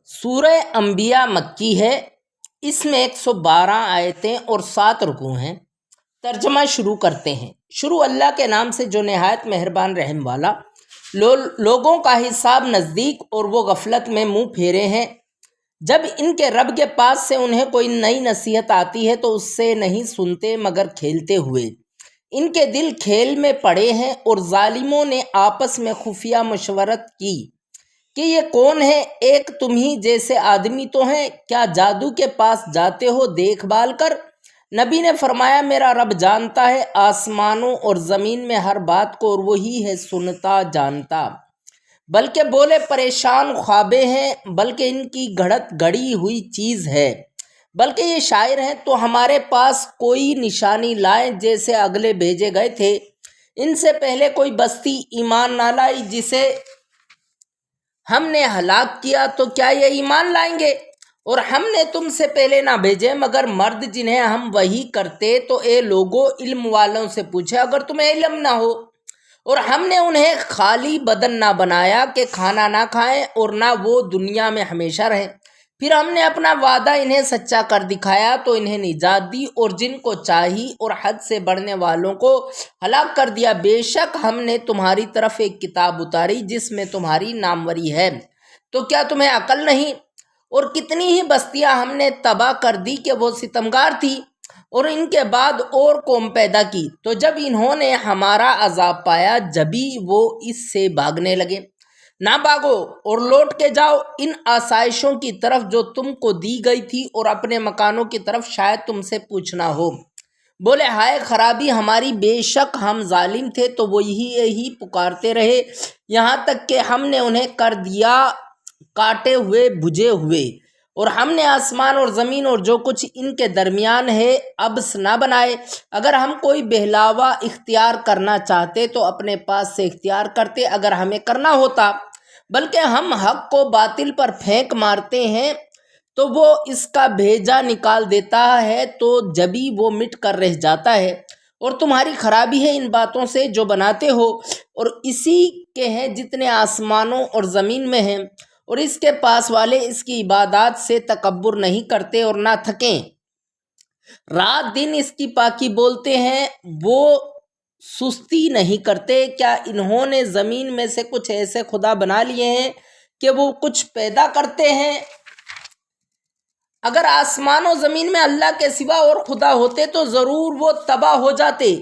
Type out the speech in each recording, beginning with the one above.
سورہ انبیاء مکی ہے۔ اس میں 112 آیتیں اور 7 رکوع ہیں۔ ترجمہ شروع کرتے ہیں۔ شروع اللہ کے نام سے جو نہایت مہربان رحم والا۔ لوگوں کا حساب نزدیک اور وہ غفلت میں منہ پھیرے ہیں۔ جب ان کے رب کے پاس سے انہیں کوئی نئی نصیحت آتی ہے تو اس سے نہیں سنتے مگر کھیلتے ہوئے۔ ان کے دل کھیل میں پڑے ہیں اور ظالموں نے آپس میں خفیہ مشورت کی کہ یہ کون ہے؟ ایک تم ہی جیسے آدمی تو ہیں، کیا جادو کے پاس جاتے ہو دیکھ بھال کر؟ نبی نے فرمایا میرا رب جانتا ہے آسمانوں اور زمین میں ہر بات کو، اور وہی ہے سنتا جانتا۔ بلکہ بولے پریشان خوابے ہیں، بلکہ ان کی گھڑی ہوئی چیز ہے، بلکہ یہ شاعر ہیں تو ہمارے پاس کوئی نشانی لائیں جیسے اگلے بھیجے گئے تھے۔ ان سے پہلے کوئی بستی ایمان نہ لائی جسے ہم نے ہلاک کیا، تو کیا یہ ایمان لائیں گے؟ اور ہم نے تم سے پہلے نہ بھیجے مگر مرد جنہیں ہم وحی کرتے، تو اے لوگو علم والوں سے پوچھے اگر تمہیں علم نہ ہو۔ اور ہم نے انہیں خالی بدن نہ بنایا کہ کھانا نہ کھائیں اور نہ وہ دنیا میں ہمیشہ رہیں۔ پھر ہم نے اپنا وعدہ انہیں سچا کر دکھایا تو انہیں نجات دی، اور جن کو چاہی اور حد سے بڑھنے والوں کو ہلاک کر دیا۔ بے شک ہم نے تمہاری طرف ایک کتاب اتاری جس میں تمہاری ناموری ہے، تو کیا تمہیں عقل نہیں؟ اور کتنی ہی بستیاں ہم نے تباہ کر دی کہ وہ ستمگار تھی، اور ان کے بعد اور قوم پیدا کی، تو جب انہوں نے ہمارا عذاب پایا جبھی وہ اس سے بھاگنے لگے۔ نہ بھاگو اور لوٹ کے جاؤ ان آسائشوں کی طرف جو تم کو دی گئی تھی، اور اپنے مکانوں کی طرف شاید تم سے پوچھنا ہو۔ بولے ہائے خرابی ہماری، بے شک ہم ظالم تھے، تو وہ یہی پکارتے رہے یہاں تک کہ ہم نے انہیں کر دیا کاٹے ہوئے بجھے ہوئے۔ اور ہم نے آسمان اور زمین اور جو کچھ ان کے درمیان ہے عبث نہ بنائے۔ اگر ہم کوئی بہلاوا اختیار کرنا چاہتے تو اپنے پاس سے اختیار کرتے اگر ہمیں کرنا ہوتا، بلکہ ہم حق کو باطل پر پھینک مارتے ہیں تو وہ اس کا بھیجا نکال دیتا ہے تو جبھی وہ مٹ کر رہ جاتا ہے۔ اور تمہاری خرابی ہے ان باتوں سے جو بناتے ہو، اور اسی کے ہیں جتنے آسمانوں اور زمین میں ہیں، اور اس کے پاس والے اس کی عبادات سے تکبر نہیں کرتے اور نہ تھکیں۔ رات دن اس کی پاکی بولتے ہیں، وہ سستی نہیں کرتے۔ کیا انہوں نے زمین میں سے کچھ ایسے خدا بنا لیے ہیں کہ وہ کچھ پیدا کرتے ہیں؟ اگر آسمان و زمین میں اللہ کے سوا اور خدا ہوتے تو ضرور وہ تباہ ہو جاتے۔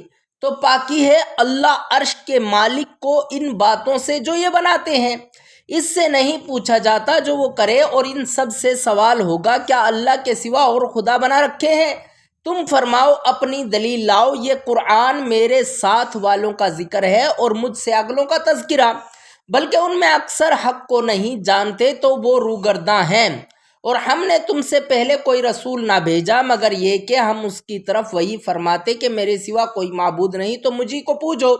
تو پاکی ہے اللہ عرش کے مالک کو ان باتوں سے جو یہ بناتے ہیں۔ اس سے نہیں پوچھا جاتا جو وہ کرے، اور ان سب سے سوال ہوگا کیا اللہ کے سوا اور خدا بنا رکھے ہیں؟ تم فرماؤ اپنی دلیل لاؤ۔ یہ قرآن میرے ساتھ والوں کا ذکر ہے اور مجھ سے اگلوں کا تذکرہ، بلکہ ان میں اکثر حق کو نہیں جانتے تو وہ روگرداں ہیں۔ اور ہم نے تم سے پہلے کوئی رسول نہ بھیجا مگر یہ کہ ہم اس کی طرف وہی فرماتے کہ میرے سوا کوئی معبود نہیں تو مجھے کو پوجو۔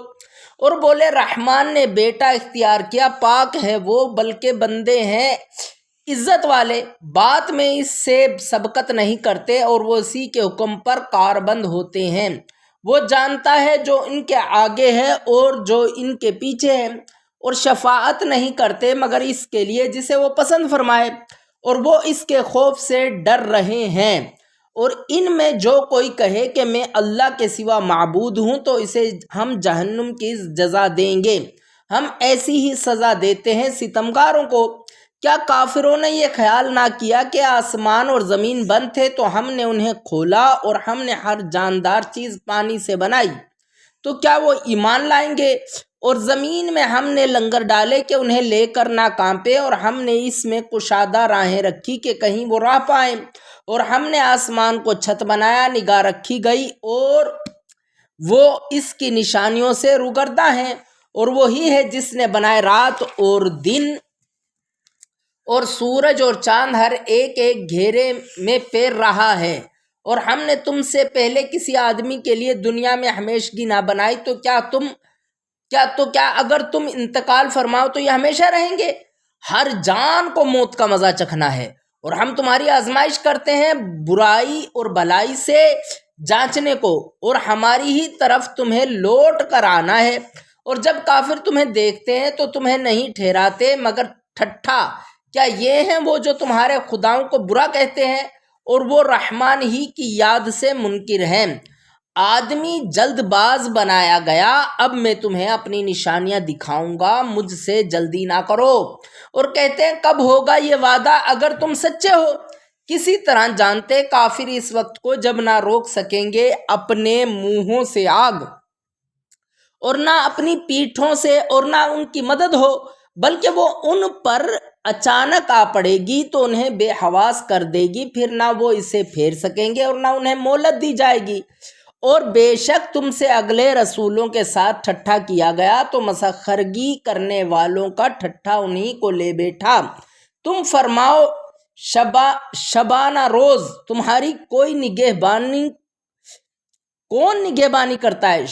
اور بولے رحمان نے بیٹا اختیار کیا، پاک ہے وہ، بلکہ بندے ہیں عزت والے، بات میں اس سے سبقت نہیں کرتے، اور وہ اسی کے حکم پر کاربند ہوتے ہیں۔ وہ جانتا ہے جو ان کے آگے ہے اور جو ان کے پیچھے ہے، اور شفاعت نہیں کرتے مگر اس کے لیے جسے وہ پسند فرمائے، اور وہ اس کے خوف سے ڈر رہے ہیں۔ اور ان میں جو کوئی کہے کہ میں اللہ کے سوا معبود ہوں تو اسے ہم جہنم کی جزا دیں گے، ہم ایسی ہی سزا دیتے ہیں ستمگاروں کو۔ کیا کافروں نے یہ خیال نہ کیا کہ آسمان اور زمین بند تھے تو ہم نے انہیں کھولا، اور ہم نے ہر جاندار چیز پانی سے بنائی، تو کیا وہ ایمان لائیں گے؟ اور زمین میں ہم نے لنگر ڈالے کہ انہیں لے کر نہ کانپے، اور ہم نے اس میں کشادہ راہیں رکھی کہ کہیں وہ راہ پائیں، اور ہم نے آسمان کو چھت بنایا نگاہ رکھی گئی، اور وہ اس کی نشانیوں سے روگرداں ہیں۔ اور وہی ہے جس نے بنائے رات اور دن، اور سورج اور چاند ہر ایک ایک گھیرے میں پھیر رہا ہے۔ اور ہم نے تم سے پہلے کسی آدمی کے لیے دنیا میں ہمیشگی نہ بنائی، تو کیا اگر تم انتقال فرماؤ تو یہ ہمیشہ رہیں گے؟ ہر جان کو موت کا مزہ چکھنا ہے، اور ہم تمہاری آزمائش کرتے ہیں برائی اور بلائی سے جانچنے کو، اور ہماری ہی طرف تمہیں لوٹ کر آنا ہے۔ اور جب کافر تمہیں دیکھتے ہیں تو تمہیں نہیں ٹھہراتے مگر ٹھٹھا کیا یہ ہیں وہ جو تمہارے خداؤں کو برا کہتے ہیں اور وہ رحمان ہی کی یاد سے منکر ہیں؟ آدمی جلد باز بنایا گیا، اب میں تمہیں اپنی نشانیاں دکھاؤں گا، مجھ سے جلدی نہ کرو۔ اور کہتے ہیں کب ہوگا یہ وعدہ اگر تم سچے ہو؟ کسی طرح جانتے کافر اس وقت کو جب نہ روک سکیں گے اپنے منہوں سے آگ، اور نہ اپنی پیٹھوں سے، اور نہ ان کی مدد ہو، بلکہ وہ ان پر اچانک آ پڑے گی تو انہیں بے حواس کر دے گی، پھر نہ وہ اسے پھیر سکیں گے اور نہ انہیں مہلت دی جائے گی۔ اور بے شک تم سے اگلے رسولوں کے ساتھ ٹھٹھا کیا گیا تو مسخرگی کرنے والوں کا ٹھٹھا انہی کو لے بیٹھا۔ تم فرماؤ شبانہ روز تمہاری کوئی نگہبانی کون نگہبانی کرتا ہے؟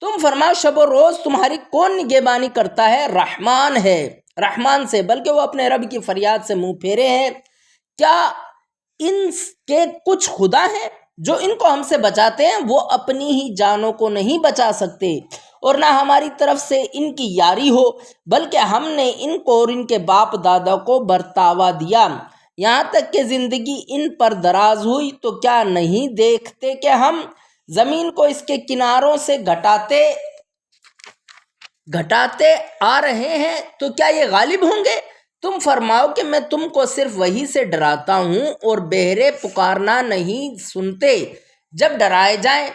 تم فرماؤ شب و روز تمہاری کون نگہبانی کرتا ہے؟ رحمان ہے، رحمان سے، بلکہ وہ اپنے رب کی فریاد سے منہ پھیرے ہیں۔ کیا ان کے کچھ خدا ہیں جو ان کو ہم سے بچاتے ہیں؟ وہ اپنی ہی جانوں کو نہیں بچا سکتے، اور نہ ہماری طرف سے ان کی یاری ہو، بلکہ ہم نے ان کو اور ان کے باپ دادا کو برتاوا دیا یہاں تک کہ زندگی ان پر دراز ہوئی۔ تو کیا نہیں دیکھتے کہ ہم زمین کو اس کے کناروں سے گھٹاتے آ رہے ہیں؟ تو کیا یہ غالب ہوں گے؟ تم فرماؤ کہ میں تم کو صرف وحی سے ڈراتا ہوں، اور بہرے پکارنا نہیں سنتے جب ڈرائے جائیں۔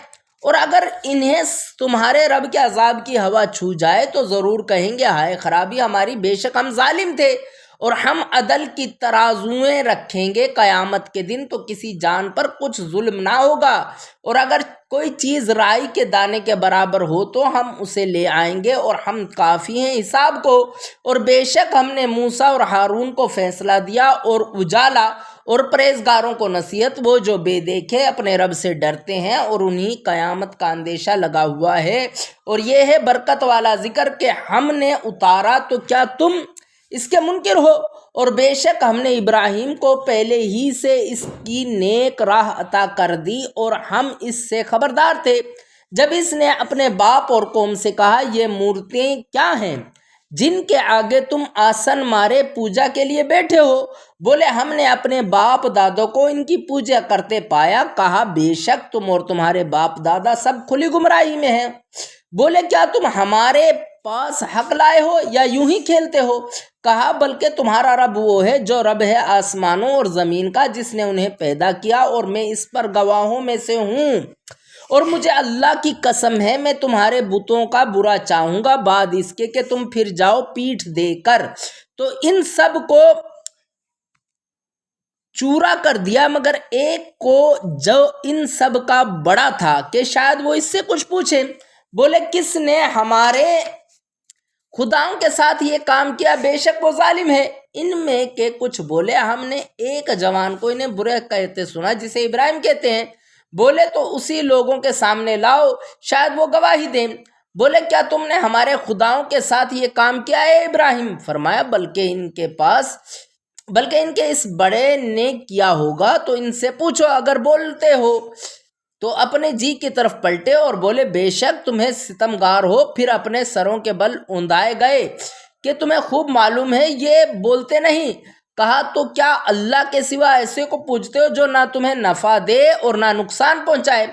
اور اگر انہیں تمہارے رب کے عذاب کی ہوا چھو جائے تو ضرور کہیں گے ہائے خرابی ہماری، بے شک ہم ظالم تھے۔ اور ہم عدل کی ترازویں رکھیں گے قیامت کے دن، تو کسی جان پر کچھ ظلم نہ ہوگا، اور اگر کوئی چیز رائی کے دانے کے برابر ہو تو ہم اسے لے آئیں گے، اور ہم کافی ہیں حساب کو۔ اور بے شک ہم نے موسیٰ اور ہارون کو فیصلہ دیا اور اجالا، اور پرہیزگاروں کو نصیحت، وہ جو بے دیکھے اپنے رب سے ڈرتے ہیں اور انہیں قیامت کا اندیشہ لگا ہوا ہے۔ اور یہ ہے برکت والا ذکر کہ ہم نے اتارا، تو کیا تم اس کے منکر ہو؟ اور بے شک ہم نے ابراہیم کو پہلے ہی سے اس کی نیک راہ عطا کر دی، اور ہم اس سے خبردار تھے۔ جب اس نے اپنے باپ اور قوم سے کہا یہ مورتیں کیا ہیں جن کے آگے تم آسن مارے پوجا کے لیے بیٹھے ہو؟ بولے ہم نے اپنے باپ دادوں کو ان کی پوجا کرتے پایا۔ کہا بے شک تم اور تمہارے باپ دادا سب کھلی گمراہی میں ہیں۔ بولے کیا تم ہمارے پاس حق لائے ہو یا یوں ہی کھیلتے ہو؟ کہا بلکہ تمہارا رب وہ ہے جو رب ہے آسمانوں اور زمین کا، جس نے انہیں پیدا کیا، اور میں اس پر گواہوں میں سے ہوں۔ اور مجھے اللہ کی قسم ہے میں تمہارے بتوں کا برا چاہوں گا بعد اس کے کہ تم پھر جاؤ پیٹھ دے کر۔ تو ان سب کو چورا کر دیا مگر ایک کو جو ان سب کا بڑا تھا کہ شاید وہ اس سے کچھ پوچھے۔ بولے کس نے ہمارے خداؤں کے ساتھ یہ کام کیا؟ بے شک وہ ظالم ہے۔ ان میں کے کچھ بولے ہم نے ایک جوان کو انہیں برے کہتے سنا جسے ابراہیم کہتے ہیں، بولے تو اسی لوگوں کے سامنے لاؤ شاید وہ گواہی دیں۔ بولے کیا تم نے ہمارے خداؤں کے ساتھ یہ کام کیا ہے ابراہیم؟ فرمایا بلکہ ان کے اس بڑے نے کیا ہوگا، تو ان سے پوچھو اگر بولتے ہو تو اپنے جی کی طرف پلٹے اور بولے بے شک تمہیں ستمگار ہو، پھر اپنے سروں کے بل اوندائے گئے کہ تمہیں خوب معلوم ہے یہ بولتے نہیں۔ کہا تو کیا اللہ کے سوا ایسے کو پوجتے ہو جو نہ تمہیں نفع دے اور نہ نقصان پہنچائے؟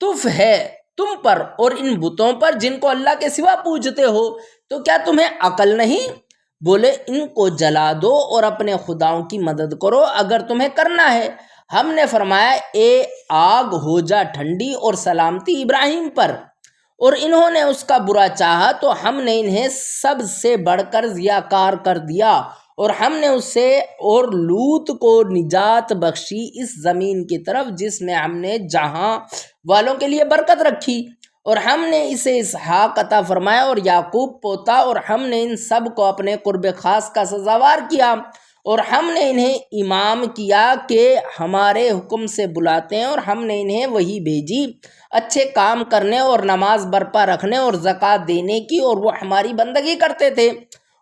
تف ہے تم پر اور ان بتوں پر جن کو اللہ کے سوا پوجتے ہو، تو کیا تمہیں عقل نہیں؟ بولے ان کو جلا دو اور اپنے خداؤں کی مدد کرو اگر تمہیں کرنا ہے۔ ہم نے فرمایا اے آگ ہو جا ٹھنڈی اور سلامتی ابراہیم پر، اور انہوں نے اس کا برا چاہا تو ہم نے انہیں سب سے بڑھ کر ضیاءکار کر دیا، اور ہم نے اسے اور لوط کو نجات بخشی اس زمین کی طرف جس میں ہم نے جہاں والوں کے لیے برکت رکھی، اور ہم نے اسے اسحاق عطا فرمایا اور یعقوب پوتا، اور ہم نے ان سب کو اپنے قرب خاص کا سزاوار کیا، اور ہم نے انہیں امام کیا کہ ہمارے حکم سے بلاتے ہیں، اور ہم نے انہیں وحی بھیجی اچھے کام کرنے اور نماز برپا رکھنے اور زکوٰۃ دینے کی، اور وہ ہماری بندگی کرتے تھے۔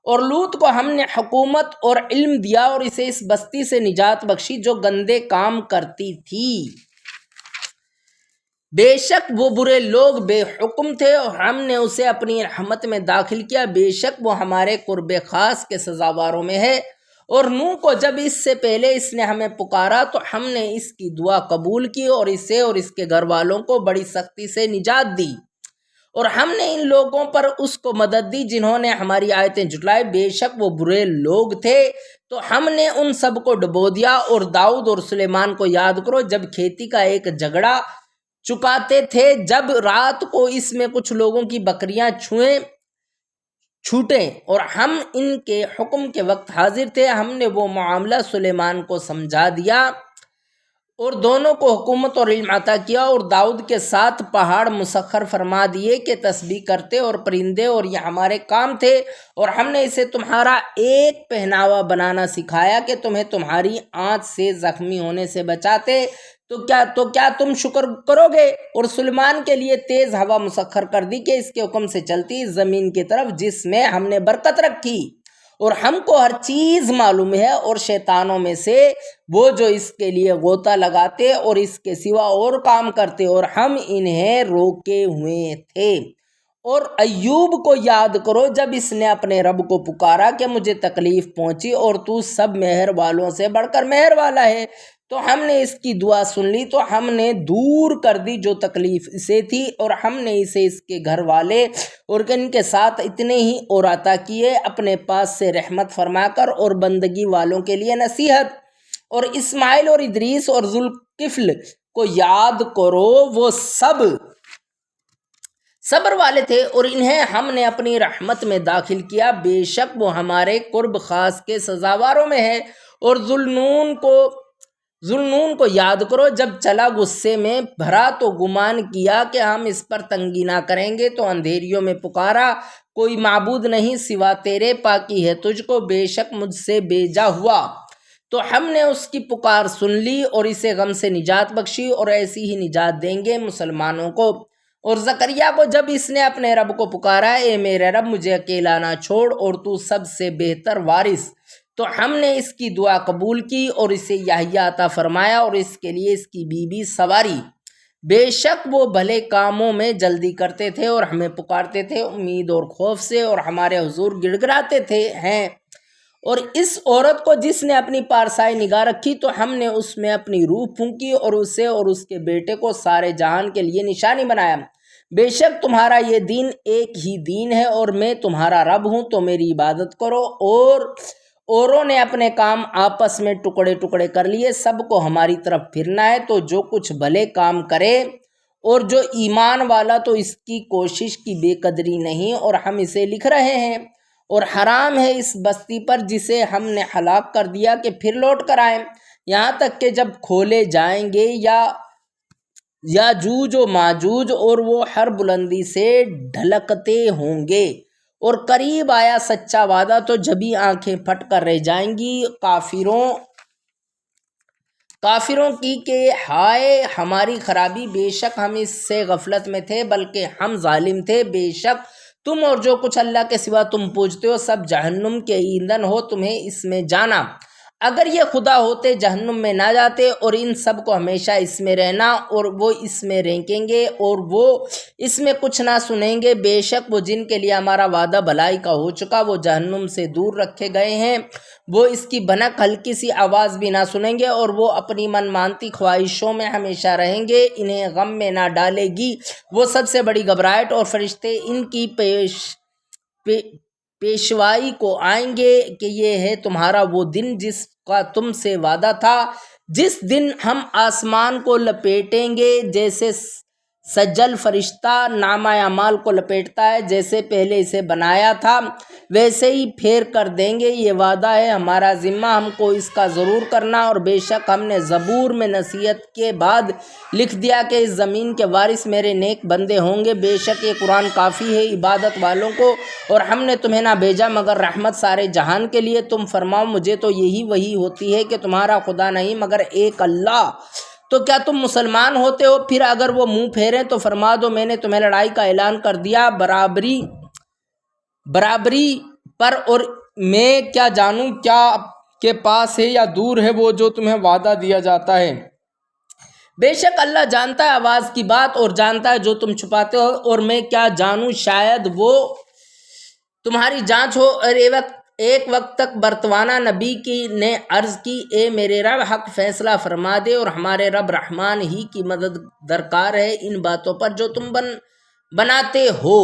اور لوط کو ہم نے حکومت اور علم دیا اور اسے اس بستی سے نجات بخشی جو گندے کام کرتی تھی۔ بے شک وہ برے لوگ بے حکم تھے اور ہم نے اسے اپنی رحمت میں داخل کیا، بے شک وہ ہمارے قرب خاص کے سزاواروں میں ہے۔ اور نوح کو جب اس سے پہلے اس نے ہمیں پکارا تو ہم نے اس کی دعا قبول کی اور اسے اور اس کے گھر والوں کو بڑی سختی سے نجات دی، اور ہم نے ان لوگوں پر اس کو مدد دی جنہوں نے ہماری آیتیں جھٹلائی، بے شک وہ برے لوگ تھے۔ تو ہم نے ان سب کو ڈبو دیا۔ اور داؤد اور سلیمان کو یاد کرو جب کھیتی کا ایک جھگڑا چکاتے تھے، جب رات کو اس میں کچھ لوگوں کی بکریاں چھوٹیں اور ہم ان کے حکم کے وقت حاضر تھے، ہم نے وہ معاملہ سلیمان کو سمجھا دیا اور دونوں کو حکومت اور علم عطا کیا، اور داؤد کے ساتھ پہاڑ مسخر فرما دیے کہ تسبیح کرتے اور پرندے، اور یہ ہمارے کام تھے، اور ہم نے اسے تمہارا ایک پہناوا بنانا سکھایا کہ تمہیں تمہاری آنچ سے زخمی ہونے سے بچاتے، تو کیا تم شکر کرو گے؟ اور سلیمان کے لیے تیز ہوا مسخر کر دی کہ اس کے حکم سے چلتی زمین کی طرف جس میں ہم نے برکت رکھی، اور ہم کو ہر چیز معلوم ہے، اور شیطانوں میں سے وہ جو اس کے لیے غوطہ لگاتے اور اس کے سوا اور کام کرتے، اور ہم انہیں روکے ہوئے تھے۔ اور ایوب کو یاد کرو جب اس نے اپنے رب کو پکارا کہ مجھے تکلیف پہنچی اور تو سب مہر والوں سے بڑھ کر مہر والا ہے، تو ہم نے اس کی دعا سن لی، تو ہم نے دور کر دی جو تکلیف اسے تھی، اور ہم نے اسے اس کے گھر والے اور ان کے ساتھ اتنے ہی اور عطا کیے اپنے پاس سے رحمت فرما کر اور بندگی والوں کے لیے نصیحت۔ اور اسماعیل اور ادریس اور ذوالکفل کو یاد کرو، وہ سب صبر والے تھے اور انہیں ہم نے اپنی رحمت میں داخل کیا، بے شک وہ ہمارے قرب خاص کے سزاواروں میں ہے۔ اور ذوالنون کو یاد کرو جب چلا غصے میں بھرا تو گمان کیا کہ ہم اس پر تنگی نہ کریں گے، تو اندھیریوں میں پکارا کوئی معبود نہیں سوا تیرے، پاکی ہے تجھ کو بے شک مجھ سے بھیجا ہوا، تو ہم نے اس کی پکار سن لی اور اسے غم سے نجات بخشی، اور ایسی ہی نجات دیں گے مسلمانوں کو۔ اور زکریا کو جب اس نے اپنے رب کو پکارا اے میرے رب مجھے اکیلا نہ چھوڑ اور تو سب سے بہتر وارث، تو ہم نے اس کی دعا قبول کی اور اسے یحییٰ عطا فرمایا اور اس کے لیے اس کی بیوی سواری، بے شک وہ بھلے کاموں میں جلدی کرتے تھے اور ہمیں پکارتے تھے امید اور خوف سے، اور ہمارے حضور گڑ گڑاتے ہیں۔ اور اس عورت کو جس نے اپنی پارسائی نگاہ رکھی تو ہم نے اس میں اپنی روح پھونکی اور اسے اور اس کے بیٹے کو سارے جہان کے لیے نشانی بنایا، بے شک تمہارا یہ دین ایک ہی دین ہے اور میں تمہارا رب ہوں، تو میری عبادت کرو۔ اور اوروں نے اپنے کام آپس میں ٹکڑے ٹکڑے کر لیے، سب کو ہماری طرف پھرنا ہے، تو جو کچھ بھلے کام کرے اور جو ایمان والا تو اس کی کوشش کی بے قدری نہیں، اور ہم اسے لکھ رہے ہیں۔ اور حرام ہے اس بستی پر جسے ہم نے ہلاک کر دیا کہ پھر لوٹ کر آئیں، یہاں تک کہ جب کھولے جائیں گے یاجوج و ماجوج اور وہ ہر بلندی سے ڈھلکتے ہوں گے، اور قریب آیا سچا وعدہ، تو جبھی آنکھیں پھٹ کر رہ جائیں گی کافروں کی کہ ہائے ہماری خرابی، بے شک ہم اس سے غفلت میں تھے بلکہ ہم ظالم تھے، بے شک تم اور جو کچھ اللہ کے سوا تم پوجتے ہو سب جہنم کے ایندھن ہو، تمہیں اس میں جانا، اگر یہ خدا ہوتے جہنم میں نہ جاتے، اور ان سب کو ہمیشہ اس میں رہنا، اور وہ اس میں رینکیں گے اور وہ اس میں کچھ نہ سنیں گے، بے شک وہ جن کے لیے ہمارا وعدہ بھلائی کا ہو چکا وہ جہنم سے دور رکھے گئے ہیں، وہ اس کی بھنک ہلکی سی آواز بھی نہ سنیں گے، اور وہ اپنی من مانتی خواہشوں میں ہمیشہ رہیں گے، انہیں غم میں نہ ڈالے گی وہ سب سے بڑی گھبراہٹ، اور فرشتے ان کی پیشوائی کو آئیں گے کہ یہ ہے تمہارا وہ دن جس کا تم سے وعدہ تھا، جس دن ہم آسمان کو لپیٹیں گے جیسے سجل فرشتہ نامہ اعمال کو لپیٹتا ہے، جیسے پہلے اسے بنایا تھا ویسے ہی پھیر کر دیں گے، یہ وعدہ ہے ہمارا ذمہ، ہم کو اس کا ضرور کرنا، اور بے شک ہم نے زبور میں نصیحت کے بعد لکھ دیا کہ اس زمین کے وارث میرے نیک بندے ہوں گے، بے شک یہ قرآن کافی ہے عبادت والوں کو، اور ہم نے تمہیں نہ بھیجا مگر رحمت سارے جہان کے لیے، تم فرماؤ مجھے تو یہی وحی ہوتی ہے کہ تمہارا خدا نہیں مگر ایک اللہ، تو کیا تم مسلمان ہوتے ہو؟ پھر اگر وہ منہ پھیریں تو فرما دو میں نے تمہیں لڑائی کا اعلان کر دیا برابری پر، اور میں کیا جانوں کیا آپ کے پاس ہے یا دور ہے وہ جو تمہیں وعدہ دیا جاتا ہے، بے شک اللہ جانتا ہے آواز کی بات اور جانتا ہے جو تم چھپاتے ہو، اور میں کیا جانوں شاید وہ تمہاری جانچ ہو، اور ایک وقت تک برطانہ نبی نے عرض کی، اے میرے رب، حق فیصلہ فرما دے اور ہمارے رب رحمان ہی کی مدد درکار ہے ان باتوں پر جو تم بناتے ہو۔